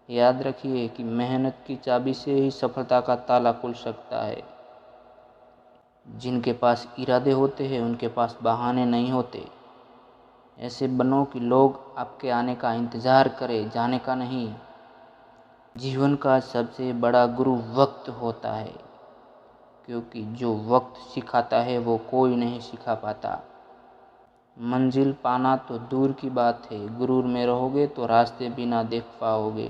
याद रखिए कि मेहनत की चाबी से ही सफलता का ताला खुल सकता है। जिनके पास इरादे होते हैं उनके पास बहाने नहीं होते। ऐसे बनो कि लोग आपके आने का इंतज़ार करें, जाने का नहीं। जीवन का सबसे बड़ा गुरु वक्त होता है, क्योंकि जो वक्त सिखाता है वो कोई नहीं सिखा पाता। मंजिल पाना तो दूर की बात है, गुरूर में रहोगे तो रास्ते भी ना देख पाओगे।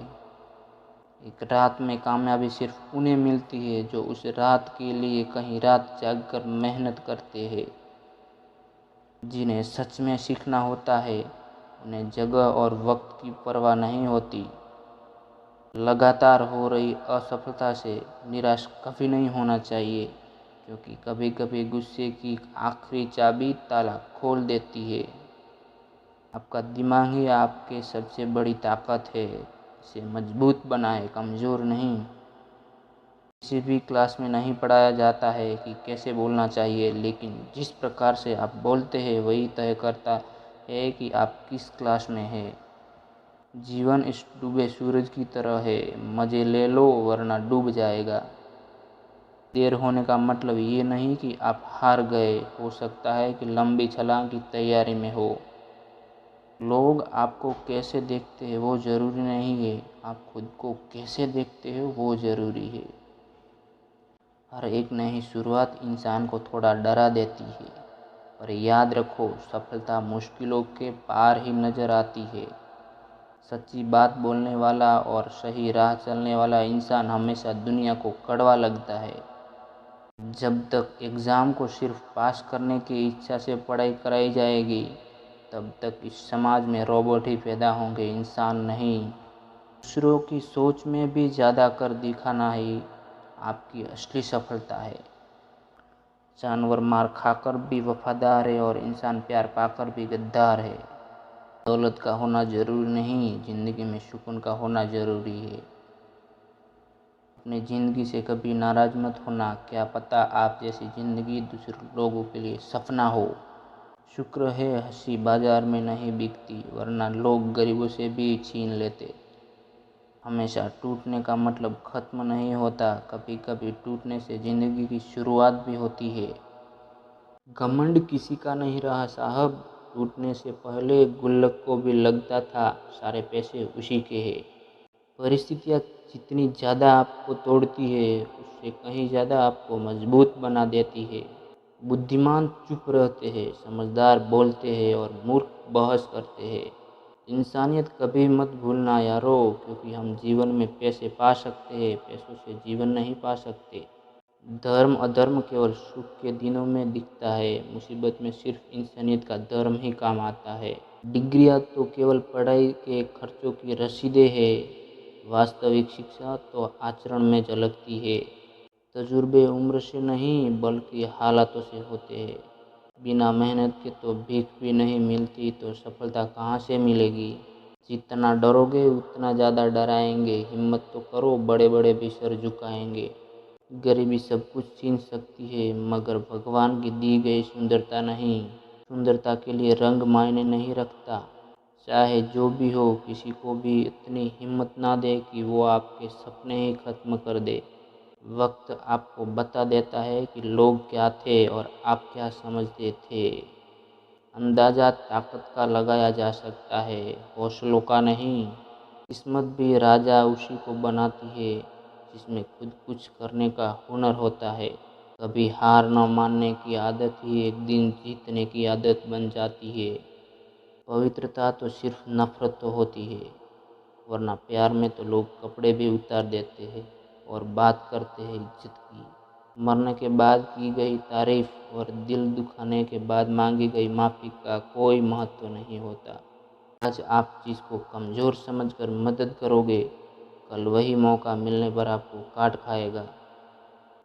एक रात में कामयाबी सिर्फ उन्हें मिलती है जो उस रात के लिए कहीं रात जागकर मेहनत करते हैं। जिन्हें सच में सीखना होता है, उन्हें जगह और वक्त की परवाह नहीं होती। लगातार हो रही असफलता से निराश कभी नहीं होना चाहिए, क्योंकि कभी कभी गुस्से की आखिरी चाबी ताला खोल देती है। आपका दिमाग ही आपके सबसे बड़ी ताकत है, इसे मजबूत बनाए, कमज़ोर नहीं। किसी भी क्लास में नहीं पढ़ाया जाता है कि कैसे बोलना चाहिए, लेकिन जिस प्रकार से आप बोलते हैं वही तय करता है कि आप किस क्लास में हैं। जीवन इस डूबे सूरज की तरह है, मज़े ले लो वरना डूब जाएगा। देर होने का मतलब ये नहीं कि आप हार गए, हो सकता है कि लंबी छलांग की तैयारी में हो। लोग आपको कैसे देखते हैं वो ज़रूरी नहीं है, आप खुद को कैसे देखते हो वो ज़रूरी है। हर एक नई शुरुआत इंसान को थोड़ा डरा देती है, पर याद रखो सफलता मुश्किलों के पार ही नज़र आती है। सच्ची बात बोलने वाला और सही राह चलने वाला इंसान हमेशा दुनिया को कड़वा लगता है। जब तक एग्ज़ाम को सिर्फ पास करने की इच्छा से पढ़ाई कराई जाएगी, तब तक इस समाज में रोबोट ही पैदा होंगे, इंसान नहीं। दूसरों की सोच में भी ज़्यादा कर दिखाना ही आपकी असली सफलता है। जानवर मार खाकर भी वफादार है और इंसान प्यार पाकर भी गद्दार है। दौलत का होना ज़रूरी नहीं, ज़िंदगी में सुकून का होना ज़रूरी है। अपनी ज़िंदगी से कभी नाराज़ मत होना, क्या पता आप जैसी ज़िंदगी दूसरे लोगों के लिए सपना हो। शुक्र है हंसी बाज़ार में नहीं बिकती, वरना लोग गरीबों से भी छीन लेते। हमेशा टूटने का मतलब ख़त्म नहीं होता, कभी कभी टूटने से ज़िंदगी की शुरुआत भी होती है। घमंड किसी का नहीं रहा साहब, टूटने से पहले गुल्लक को भी लगता था सारे पैसे उसी के हैं। परिस्थितियाँ जितनी ज़्यादा आपको तोड़ती है, उससे कहीं ज़्यादा आपको मजबूत बना देती है। बुद्धिमान चुप रहते हैं, समझदार बोलते हैं और मूर्ख बहस करते हैं। इंसानियत कभी मत भूलना यारो, क्योंकि हम जीवन में पैसे पा सकते हैं, पैसों से जीवन नहीं पा सकते। धर्म अधर्म केवल सुख के दिनों में दिखता है, मुसीबत में सिर्फ इंसानियत का धर्म ही काम आता है। डिग्रियां तो केवल पढ़ाई के खर्चों की रसीदें हैं, वास्तविक शिक्षा तो आचरण में झलकती है। तजुर्बे उम्र से नहीं बल्कि हालातों से होते हैं। बिना मेहनत के तो भीख भी नहीं मिलती, तो सफलता कहाँ से मिलेगी। जितना डरोगे उतना ज़्यादा डराएंगे, हिम्मत तो करो, बड़े बड़े भी सर झुकाएंगे। गरीबी सब कुछ छीन सकती है, मगर भगवान की दी गई सुंदरता नहीं। सुंदरता के लिए रंग मायने नहीं रखता। चाहे जो भी हो, किसी को भी इतनी हिम्मत ना दे कि वो आपके सपने ही खत्म कर दे। वक्त आपको बता देता है कि लोग क्या थे और आप क्या समझते थे। अंदाज़ा ताकत का लगाया जा सकता है, हौसलों का नहीं। किस्मत भी राजा उसी को बनाती है जिसमें खुद कुछ करने का हुनर होता है। कभी हार न मानने की आदत ही एक दिन जीतने की आदत बन जाती है। पवित्रता तो सिर्फ नफरत तो होती है, वरना प्यार में तो लोग कपड़े भी उतार देते हैं और बात करते हैं इज्जत की। मरने के बाद की गई तारीफ और दिल दुखाने के बाद मांगी गई माफ़ी का कोई महत्व नहीं होता। आज आप जिसको कमज़ोर समझकर मदद करोगे, कल वही मौका मिलने पर आपको काट खाएगा।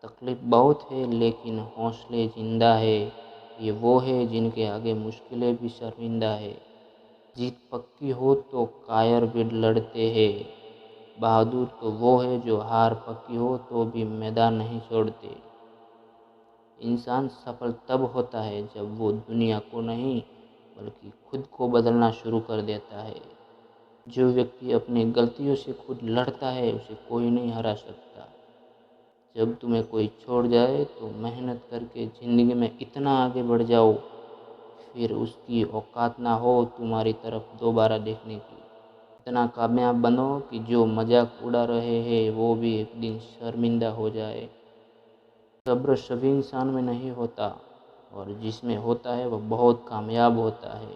तकलीफ बहुत है लेकिन हौसले जिंदा है। ये वो है जिनके आगे मुश्किलें भी शर्मिंदा है। जीत पक्की हो तो कायर भी लड़ते हैं। बहादुर तो वो है जो हार पक्की हो तो भी मैदान नहीं छोड़ते। इंसान सफल तब होता है जब वो दुनिया को नहीं बल्कि खुद को बदलना शुरू कर देता है। जो व्यक्ति अपनी गलतियों से खुद लड़ता है उसे कोई नहीं हरा सकता। जब तुम्हें कोई छोड़ जाए तो मेहनत करके ज़िंदगी में इतना आगे बढ़ जाओ, फिर उसकी औकात ना हो तुम्हारी तरफ दोबारा देखने की। इतना कामयाब बनो कि जो मजाक उड़ा रहे हैं वो भी एक दिन शर्मिंदा हो जाए। सब्र सभी इंसान में नहीं होता और जिसमें होता है वह बहुत कामयाब होता है।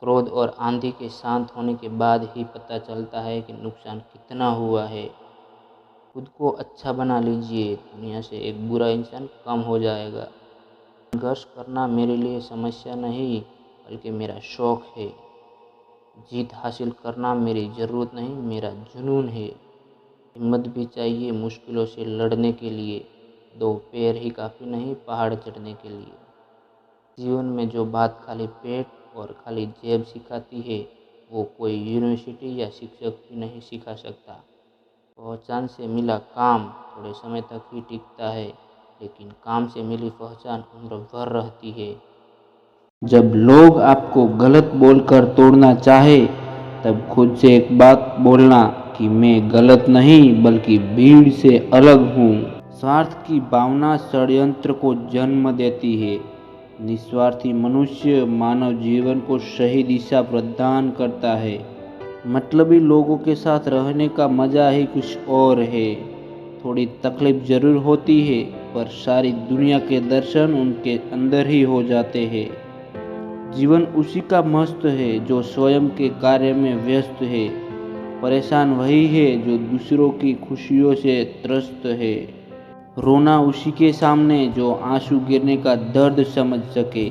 क्रोध और आंधी के शांत होने के बाद ही पता चलता है कि नुकसान कितना हुआ है। खुद को अच्छा बना लीजिए, दुनिया से एक बुरा इंसान कम हो जाएगा। संघर्ष करना मेरे लिए समस्या नहीं बल्कि मेरा शौक है। जीत हासिल करना मेरी ज़रूरत नहीं, मेरा जुनून है। हिम्मत भी चाहिए मुश्किलों से लड़ने के लिए, दो पैर ही काफ़ी नहीं पहाड़ चढ़ने के लिए। जीवन में जो बात खाली पेट और खाली जेब सिखाती है वो कोई यूनिवर्सिटी या शिक्षक भी नहीं सिखा सकता। पहचान से मिला काम थोड़े समय तक ही टिकता है, लेकिन काम से मिली पहचान उम्र भर रहती है। जब लोग आपको गलत बोलकर तोड़ना चाहे, तब खुद से एक बात बोलना कि मैं गलत नहीं बल्कि भीड़ से अलग हूँ। स्वार्थ की भावना षड्यंत्र को जन्म देती है। निस्वार्थी मनुष्य मानव जीवन को सही दिशा प्रदान करता है। मतलबी लोगों के साथ रहने का मज़ा ही कुछ और है। थोड़ी तकलीफ ज़रूर होती है पर सारी दुनिया के दर्शन उनके अंदर ही हो जाते हैं। जीवन उसी का मस्त है जो स्वयं के कार्य में व्यस्त है। परेशान वही है जो दूसरों की खुशियों से त्रस्त है। रोना उसी के सामने जो आंसू गिरने का दर्द समझ सके।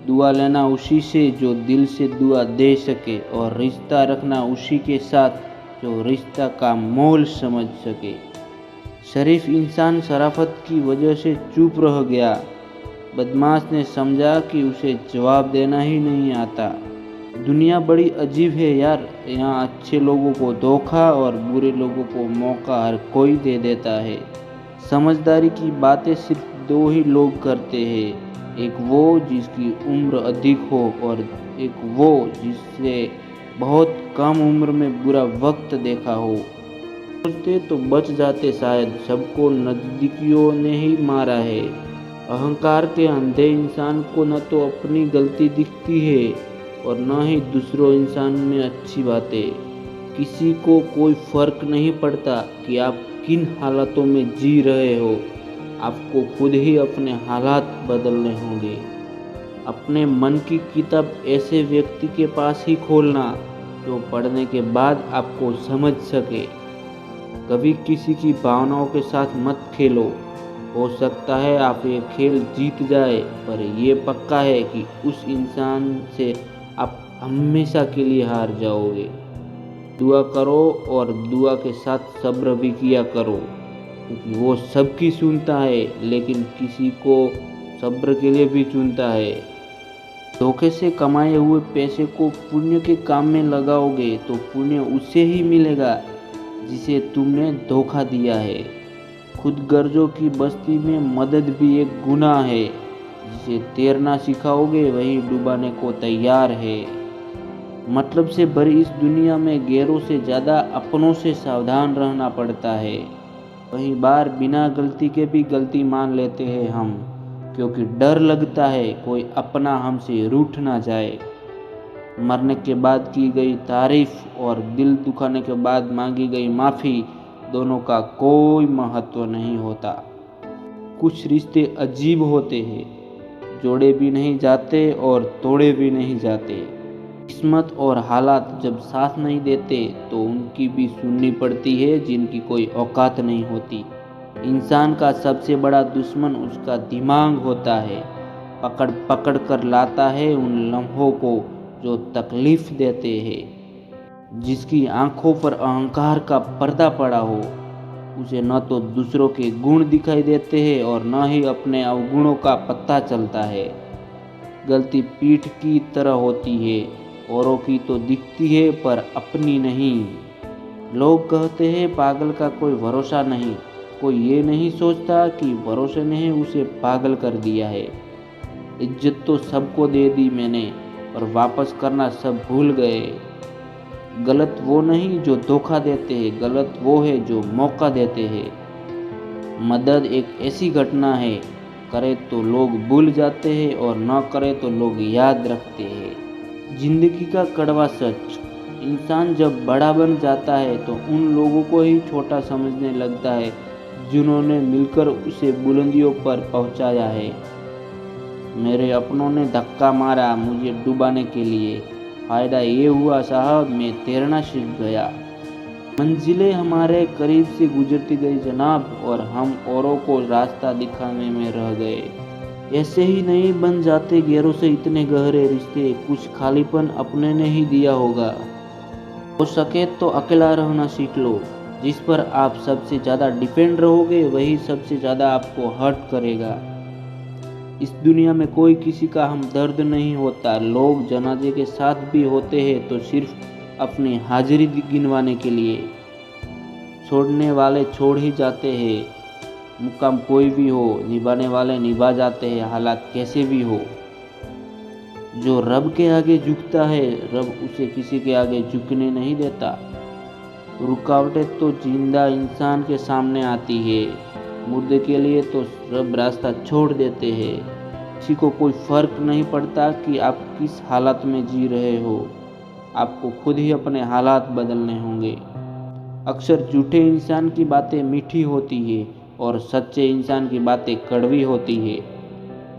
दुआ लेना उसी से जो दिल से दुआ दे सके और रिश्ता रखना उसी के साथ जो रिश्ता का मोल समझ सके। शरीफ इंसान शराफत की वजह से चुप रह गया। बदमाश ने समझा कि उसे जवाब देना ही नहीं आता। दुनिया बड़ी अजीब है यार, यहाँ अच्छे लोगों को धोखा और बुरे लोगों को मौका हर कोई दे देता है। समझदारी की बातें सिर्फ दो ही लोग करते हैं, एक वो जिसकी उम्र अधिक हो और एक वो जिससे बहुत कम उम्र में बुरा वक्त देखा हो। सोचते तो बच जाते शायद, सबको नज़दीकियों ने ही मारा है। अहंकार के अंधे इंसान को न तो अपनी गलती दिखती है और न ही दूसरों इंसान में अच्छी बातें। किसी को कोई फर्क नहीं पड़ता कि आप किन हालातों में जी रहे हो। आपको खुद ही अपने हालात बदलने होंगे। अपने मन की किताब ऐसे व्यक्ति के पास ही खोलना जो पढ़ने के बाद आपको समझ सके। कभी किसी की भावनाओं के साथ मत खेलो। हो सकता है आप ये खेल जीत जाए, पर ये पक्का है कि उस इंसान से आप हमेशा के लिए हार जाओगे। दुआ करो और दुआ के साथ सब्र भी किया करो, क्योंकि वो सबकी सुनता है लेकिन किसी को सब्र के लिए भी चुनता है। धोखे से कमाए हुए पैसे को पुण्य के काम में लगाओगे तो पुण्य उसे ही मिलेगा जिसे तुमने धोखा दिया है। खुद गर्जों की बस्ती में मदद भी एक गुनाह है। जिसे तैरना सिखाओगे वही डुबाने को तैयार है। मतलब से भरी इस दुनिया में गैरों से ज़्यादा अपनों से सावधान रहना पड़ता है। कई बार बिना गलती के भी गलती मान लेते हैं हम, क्योंकि डर लगता है कोई अपना हमसे रूठ ना जाए। मरने के बाद की गई तारीफ और दिल दुखाने के बाद मांगी गई माफ़ी, दोनों का कोई महत्व नहीं होता। कुछ रिश्ते अजीब होते हैं, जोड़े भी नहीं जाते और तोड़े भी नहीं जाते। किस्मत और हालात जब साथ नहीं देते तो उनकी भी सुननी पड़ती है जिनकी कोई औकात नहीं होती। इंसान का सबसे बड़ा दुश्मन उसका दिमाग होता है, पकड़ पकड़ कर लाता है उन लम्हों को जो तकलीफ देते हैं। जिसकी आंखों पर अहंकार का पर्दा पड़ा हो, उसे न तो दूसरों के गुण दिखाई देते हैं और न ही अपने अवगुणों का पता चलता है। गलती पीठ की तरह होती है, औरों की तो दिखती है पर अपनी नहीं। लोग कहते हैं पागल का कोई भरोसा नहीं, कोई ये नहीं सोचता कि भरोसे ने ही उसे पागल कर दिया है। इज्जत तो सबको दे दी मैंने, पर वापस करना सब भूल गए। गलत वो नहीं जो धोखा देते हैं, गलत वो है जो मौका देते हैं। मदद एक ऐसी घटना है, करे तो लोग भूल जाते हैं और न करे तो लोग याद रखते हैं। जिंदगी का कड़वा सच, इंसान जब बड़ा बन जाता है तो उन लोगों को ही छोटा समझने लगता है जिन्होंने मिलकर उसे बुलंदियों पर पहुंचाया है। मेरे अपनों ने धक्का मारा मुझे डुबाने के लिए, फ़ायदा ये हुआ साहब मैं तैरना सीख गया। मंजिलें हमारे करीब से गुजरती गई जनाब, और हम औरों को रास्ता दिखाने में रह गए। ऐसे ही नहीं बन जाते गैरों से इतने गहरे रिश्ते, कुछ खालीपन अपने ने ही दिया होगा। हो सके तो अकेला रहना सीख लो। जिस पर आप सबसे ज़्यादा डिपेंड रहोगे वही सबसे ज़्यादा आपको हर्ट करेगा। इस दुनिया में कोई किसी का हमदर्द नहीं होता। लोग जनाजे के साथ भी होते हैं तो सिर्फ अपनी हाजिरी गिनवाने के लिए। छोड़ने वाले छोड़ ही जाते हैं, मुकाम कोई भी हो, निभाने वाले निभा जाते हैं, हालात कैसे भी हो। जो रब के आगे झुकता है, रब उसे किसी के आगे झुकने नहीं देता। रुकावटें तो जिंदा इंसान के सामने आती है, मुर्दे के लिए तो रब रास्ता छोड़ देते हैं। किसी को कोई फर्क नहीं पड़ता कि आप किस हालत में जी रहे हो, आपको खुद ही अपने हालात बदलने होंगे। अक्सर झूठे इंसान की बातें मीठी होती है और सच्चे इंसान की बातें कड़वी होती है।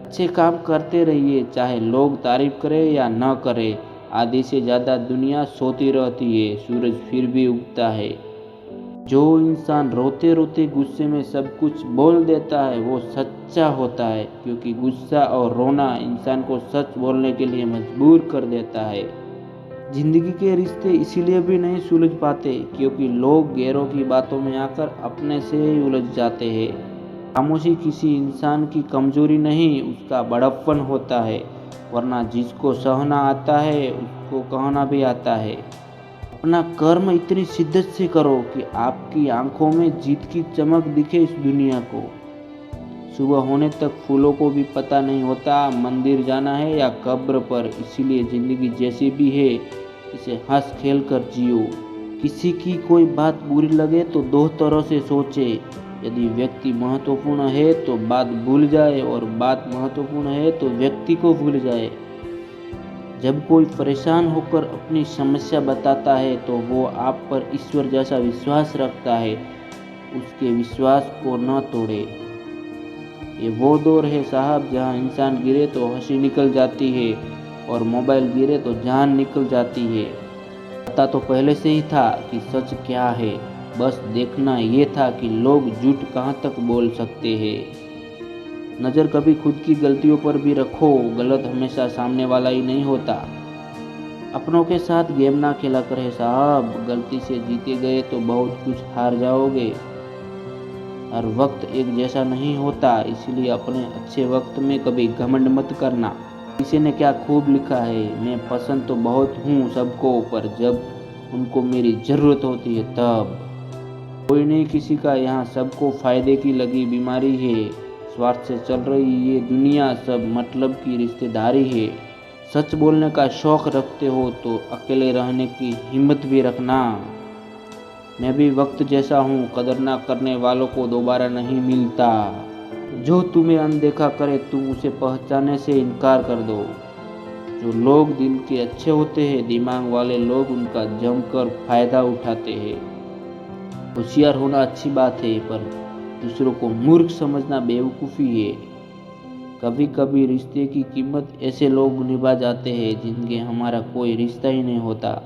अच्छे काम करते रहिए, चाहे लोग तारीफ करें या न करें। आधी से ज़्यादा दुनिया सोती रहती है, सूरज फिर भी उगता है। जो इंसान रोते रोते गुस्से में सब कुछ बोल देता है वो सच्चा होता है, क्योंकि गुस्सा और रोना इंसान को सच बोलने के लिए मजबूर कर देता है। जिंदगी के रिश्ते इसीलिए भी नहीं सुलझ पाते क्योंकि लोग गैरों की बातों में आकर अपने से ही उलझ जाते हैं। खामोशी किसी इंसान की कमजोरी नहीं, उसका बड़प्पन होता है। वरना जिसको सहना आता है उसको कहना भी आता है। अपना कर्म इतनी शिद्दत से करो कि आपकी आंखों में जीत की चमक दिखे इस दुनिया को। सुबह होने तक फूलों को भी पता नहीं होता मंदिर जाना है या कब्र पर, इसीलिए ज़िंदगी जैसी भी है इसे हंस खेल कर जियो। किसी की कोई बात बुरी लगे तो दो तरह से सोचे। यदि व्यक्ति महत्वपूर्ण है तो बात भूल जाए और बात महत्वपूर्ण है तो व्यक्ति को भूल जाए। जब कोई परेशान होकर अपनी समस्या बताता है तो वो आप पर ईश्वर जैसा विश्वास रखता है, उसके विश्वास को न तोड़े। ये वो दौर है साहब जहां इंसान गिरे तो हंसी निकल जाती है और मोबाइल गिरे तो जान निकल जाती है। पता तो पहले से ही था कि सच क्या है, बस देखना ये था कि लोग झूठ कहाँ तक बोल सकते हैं। नज़र कभी खुद की गलतियों पर भी रखो, गलत हमेशा सामने वाला ही नहीं होता। अपनों के साथ गेम ना खेला करे साहब, गलती से जीते गए तो बहुत कुछ हार जाओगे। हर वक्त एक जैसा नहीं होता, इसलिए अपने अच्छे वक्त में कभी घमंड मत करना। किसी ने क्या खूब लिखा है, मैं पसंद तो बहुत हूँ सबको, पर जब उनको मेरी ज़रूरत होती है तब। कोई नहीं किसी का, यहाँ सबको फ़ायदे की लगी बीमारी है। स्वार्थ से चल रही ये दुनिया, सब मतलब की रिश्तेदारी है। सच बोलने का शौक़ रखते हो तो अकेले रहने की हिम्मत भी रखना। मैं भी वक्त जैसा हूँ, कदर ना करने वालों को दोबारा नहीं मिलता। जो तुम्हें अनदेखा करे तुम उसे पहचानने से इनकार कर दो। जो लोग दिल के अच्छे होते हैं, दिमाग वाले लोग उनका जमकर फ़ायदा उठाते हैं। होशियार होना अच्छी बात है, पर दूसरों को मूर्ख समझना बेवकूफ़ी है। कभी कभी रिश्ते की कीमत ऐसे लोग निभा जाते हैं जिनके हमारा कोई रिश्ता ही नहीं होता।